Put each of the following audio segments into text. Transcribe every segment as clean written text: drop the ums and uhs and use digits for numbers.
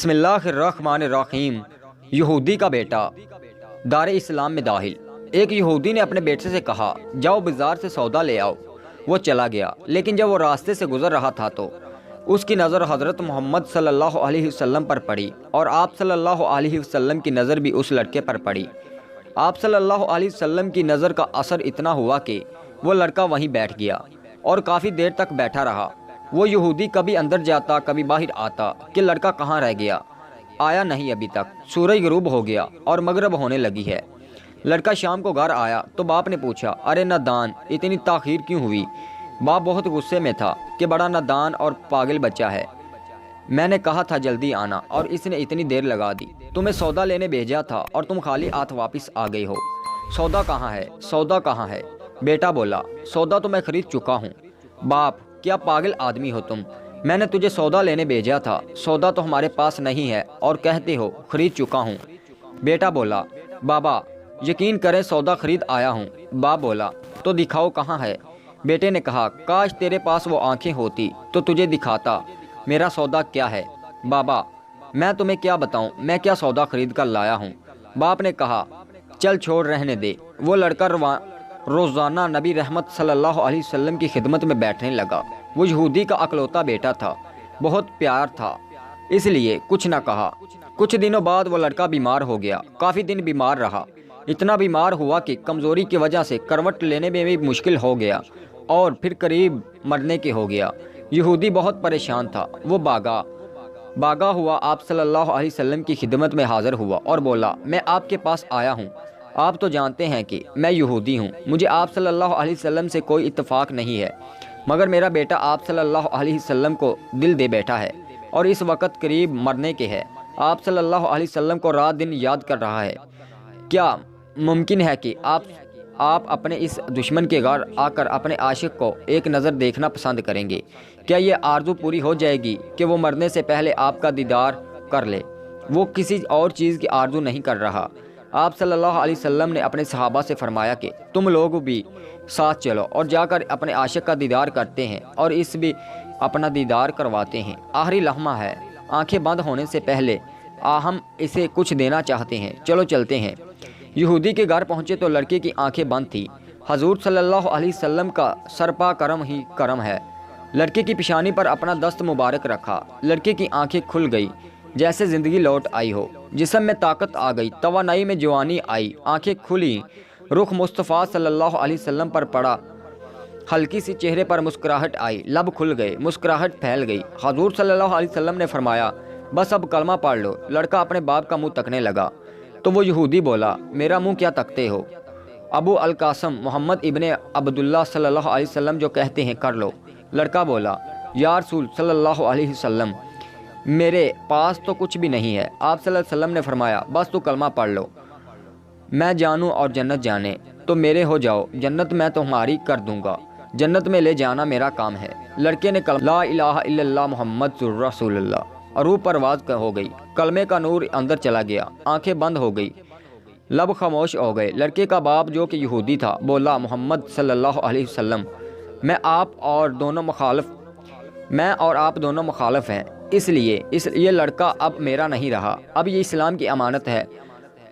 بسم اللہ الرحمن الرحیم۔ یہودی کا بیٹا دار اسلام میں داخل۔ ایک یہودی نے اپنے بیٹے سے کہا، جاؤ بازار سے سودا لے آؤ۔ وہ چلا گیا، لیکن جب وہ راستے سے گزر رہا تھا تو اس کی نظر حضرت محمد صلی اللہ علیہ وسلم پر پڑی، اور آپ صلی اللہ علیہ وسلم کی نظر بھی اس لڑکے پر پڑی۔ آپ صلی اللہ علیہ وسلم کی نظر کا اثر اتنا ہوا کہ وہ لڑکا وہیں بیٹھ گیا اور کافی دیر تک بیٹھا رہا۔ وہ یہودی کبھی اندر جاتا کبھی باہر آتا کہ لڑکا کہاں رہ گیا، آیا نہیں ابھی تک۔ سورج غروب ہو گیا اور مغرب ہونے لگی ہے۔ لڑکا شام کو گھر آیا تو باپ نے پوچھا، ارے نادان، اتنی تاخیر کیوں ہوئی؟ باپ بہت غصے میں تھا کہ بڑا نادان اور پاگل بچہ ہے، میں نے کہا تھا جلدی آنا اور اس نے اتنی دیر لگا دی۔ تمہیں سودا لینے بھیجا تھا اور تم خالی ہاتھ واپس آ گئی ہو۔ سودا کہاں ہے؟ سودا کہاں ہے؟ بیٹا بولا، سودا تو میں خرید چکا ہوں۔ باپ، کیا پاگل آدمی ہو تم؟ میں نے تجھے سودا لینے بھیجا تھا، سودا تو ہمارے پاس نہیں ہے اور کہتے ہو خرید چکا ہوں۔ بیٹا بولا، بابا یقین کریں سودا خرید آیا ہوں۔ باپ بولا، تو دکھاؤ کہاں ہے؟ بیٹے نے کہا، کاش تیرے پاس وہ آنکھیں ہوتی تو تجھے دکھاتا میرا سودا کیا ہے۔ بابا، میں تمہیں کیا بتاؤں، میں کیا سودا خرید کر لایا ہوں؟ باپ نے کہا، چل چھوڑ رہنے دے۔ وہ لڑکا روزانہ نبی رحمت صلی اللہ علیہ وسلم کی خدمت میں بیٹھنے لگا۔ وہ یہودی کا اکلوتا بیٹا تھا، بہت پیار تھا، اس لیے کچھ نہ کہا۔ کچھ دنوں بعد وہ لڑکا بیمار ہو گیا، کافی دن بیمار رہا، اتنا بیمار ہوا کہ کمزوری کی وجہ سے کروٹ لینے میں بھی مشکل ہو گیا اور پھر قریب مرنے کے ہو گیا۔ یہودی بہت پریشان تھا۔ وہ باغا ہوا آپ صلی اللہ علیہ وسلم کی خدمت میں حاضر ہوا اور بولا، میں آپ کے پاس آیا ہوں۔ آپ تو جانتے ہیں کہ میں یہودی ہوں، مجھے آپ صلی اللہ علیہ وسلم سے کوئی اتفاق نہیں ہے، مگر میرا بیٹا آپ صلی اللہ علیہ وسلم کو دل دے بیٹھا ہے اور اس وقت قریب مرنے کے ہے۔ آپ صلی اللہ علیہ وسلم کو رات دن یاد کر رہا ہے۔ کیا ممکن ہے کہ آپ اپنے اس دشمن کے گھر آ کر اپنے عاشق کو ایک نظر دیکھنا پسند کریں گے؟ کیا یہ آرزو پوری ہو جائے گی کہ وہ مرنے سے پہلے آپ کا دیدار کر لے؟ وہ کسی اور چیز کی آرزو نہیں کر رہا۔ آپ صلی اللہ علیہ وسلم نے اپنے صحابہ سے فرمایا کہ تم لوگ بھی ساتھ چلو اور جا کر اپنے عاشق کا دیدار کرتے ہیں اور اس بھی اپنا دیدار کرواتے ہیں۔ آخری لمحہ ہے، آنکھیں بند ہونے سے پہلے ہم اسے کچھ دینا چاہتے ہیں، چلو چلتے ہیں۔ یہودی کے گھر پہنچے تو لڑکے کی آنکھیں بند تھی۔ حضور صلی اللہ علیہ وسلم کا سرپا کرم ہی کرم ہے۔ لڑکے کی پیشانی پر اپنا دست مبارک رکھا، لڑکے کی آنکھیں کھل گئی جیسے زندگی لوٹ آئی ہو، جسم میں طاقت آ گئی، توانائی میں جوانی آئی، آنکھیں کھلی، رخ مصطفیٰ صلی اللہ علیہ وسلم پر پڑا، ہلکی سی چہرے پر مسکراہٹ آئی، لب کھل گئے، مسکراہٹ پھیل گئی۔ حضور صلی اللہ علیہ وسلم نے فرمایا، بس اب کلمہ پڑھ لو۔ لڑکا اپنے باپ کا منہ تکنے لگا تو وہ یہودی بولا، میرا منہ کیا تکتے ہو؟ ابو القاسم محمد ابن عبداللہ صلی اللہ علیہ وسلم جو کہتے ہیں کر لو۔ لڑکا بولا، یا رسول صلی اللہ علیہ وسلم، میرے پاس تو کچھ بھی نہیں ہے۔ آپ صلی اللہ علیہ وسلم نے فرمایا، بس تو کلمہ پڑھ لو، میں جانوں اور جنت جانے، تو میرے ہو جاؤ، جنت میں تمہاری کر دوں گا، جنت میں لے جانا میرا کام ہے۔ لڑکے نے کلمہ لا الہ الا اللہ محمد رسول اللہ، روح پرواز ہو گئی، کلمے کا نور اندر چلا گیا، آنکھیں بند ہو گئی، لب خاموش ہو گئے۔ لڑکے کا باپ جو کہ یہودی تھا بولا، محمد صلی اللہ علیہ وسلم، میں اور آپ دونوں مخالف ہیں، اس لیے یہ لڑکا اب میرا نہیں رہا، اب یہ اسلام کی امانت ہے۔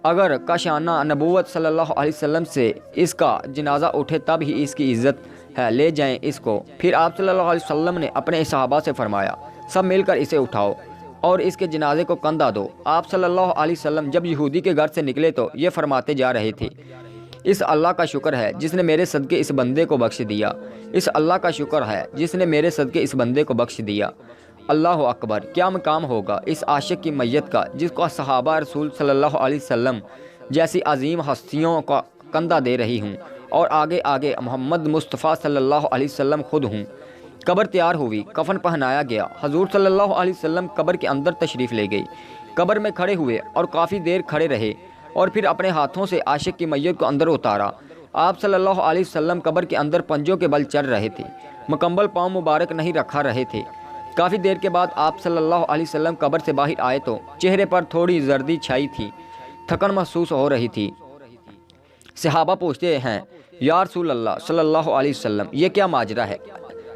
اگر کاشانہ نبوت صلی اللہ علیہ وسلم سے اس کا جنازہ اٹھے تب ہی اس کی عزت ہے، لے جائیں اس کو۔ پھر آپ صلی اللہ علیہ وسلم نے اپنے صحابہ سے فرمایا، سب مل کر اسے اٹھاؤ اور اس کے جنازے کو کندھا دو۔ آپ صلی اللہ علیہ وسلم جب یہودی کے گھر سے نکلے تو یہ فرماتے جا رہے تھے، اس اللہ کا شکر ہے جس نے میرے صدقے اس بندے کو بخش دیا، اس اللہ کا شکر ہے جس نے میرے صدقے اس بندے کو بخش دیا۔ اللہ اکبر، کیا مقام ہوگا اس عاشق کی میت کا جس کو صحابہ رسول صلی اللہ علیہ وسلم جیسی عظیم ہستیوں کا کندھا دے رہی ہوں اور آگے آگے محمد مصطفیٰ صلی اللہ علیہ وسلم خود ہوں۔ قبر تیار ہوئی، کفن پہنایا گیا، حضور صلی اللہ علیہ وسلم قبر کے اندر تشریف لے گئی، قبر میں کھڑے ہوئے اور کافی دیر کھڑے رہے اور پھر اپنے ہاتھوں سے عاشق کی میت کو اندر اتارا۔ آپ صلی اللہ علیہ وسلم قبر کے اندر پنجوں کے بل چل رہے تھے، مکمل پاؤں مبارک نہیں رکھا رہے تھے۔ کافی دیر کے بعد آپ صلی اللہ علیہ وسلم قبر سے باہر آئے تو چہرے پر تھوڑی زردی چھائی تھی، تھکن محسوس ہو رہی تھی۔ صحابہ پوچھتے ہیں، یا رسول اللہ صلی اللہ علیہ وسلم، یہ کیا ماجرا ہے؟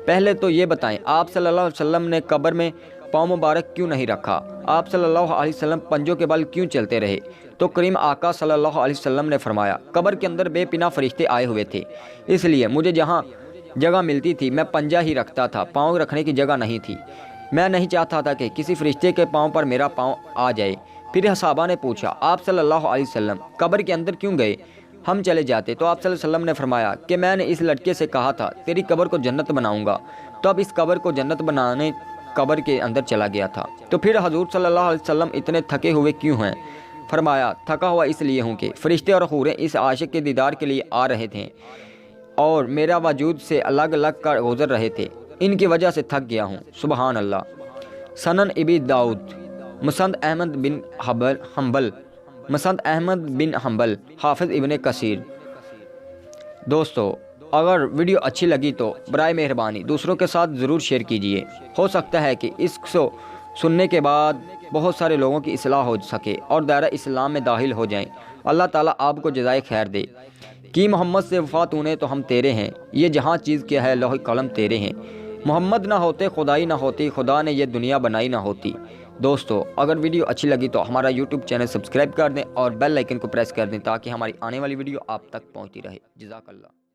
پہلے تو یہ بتائیں، آپ صلی اللہ علیہ وسلم نے قبر میں پاؤں مبارک کیوں نہیں رکھا؟ آپ صلی اللہ علیہ وسلم پنجوں کے بل کیوں چلتے رہے؟ تو کریم آقا صلی اللہ علیہ وسلم نے فرمایا، قبر کے اندر بے پناہ فرشتے آئے ہوئے تھے، اس لیے مجھے جہاں جگہ ملتی تھی میں پنجہ ہی رکھتا تھا، پاؤں رکھنے کی جگہ نہیں تھی۔ میں نہیں چاہتا تھا کہ کسی فرشتے کے پاؤں پر میرا پاؤں آ جائے۔ پھر صحابہ نے پوچھا، آپ صلی اللہ علیہ وسلم قبر کے اندر کیوں گئے؟ ہم چلے جاتے۔ تو آپ صلی اللہ علیہ وسلم نے فرمایا کہ میں نے اس لڑکے سے کہا تھا تیری قبر کو جنت بناؤں گا، تو اب اس قبر کو جنت بنانے قبر کے اندر چلا گیا تھا۔ تو پھر حضور صلی اللہ علیہ وسلم اتنے تھکے ہوئے کیوں ہیں؟ فرمایا، تھکا ہوا اس لیے ہوں کہ فرشتے اور حوریں اس عاشق کے دیدار کے لیے آ رہے تھے اور میرا وجود سے الگ الگ کر گزر رہے تھے، ان کی وجہ سے تھک گیا ہوں۔ سبحان اللہ۔ سنن ابی داؤد، مسند احمد بن حنبل، مسند احمد بن حنبل، حافظ ابن کثیر۔ دوستو، اگر ویڈیو اچھی لگی تو برائے مہربانی دوسروں کے ساتھ ضرور شیئر کیجیے، ہو سکتا ہے کہ اس کو سننے کے بعد بہت سارے لوگوں کی اصلاح ہو سکے اور دائرہ اسلام میں داخل ہو جائیں۔ اللہ تعالیٰ آپ کو جزائے خیر دے۔ کی محمد سے وفا تو نے تو ہم تیرے ہیں، یہ جہاں چیز کیا ہے لوح قلم تیرے ہیں، محمد نہ ہوتے خدائی نہ ہوتی، خدا نے یہ دنیا بنائی نہ ہوتی۔ دوستو، اگر ویڈیو اچھی لگی تو ہمارا یوٹیوب چینل سبسکرائب کر دیں اور بیل آئیکن کو پریس کر دیں تاکہ ہماری آنے والی ویڈیو آپ تک پہنچتی رہے۔ جزاک اللہ۔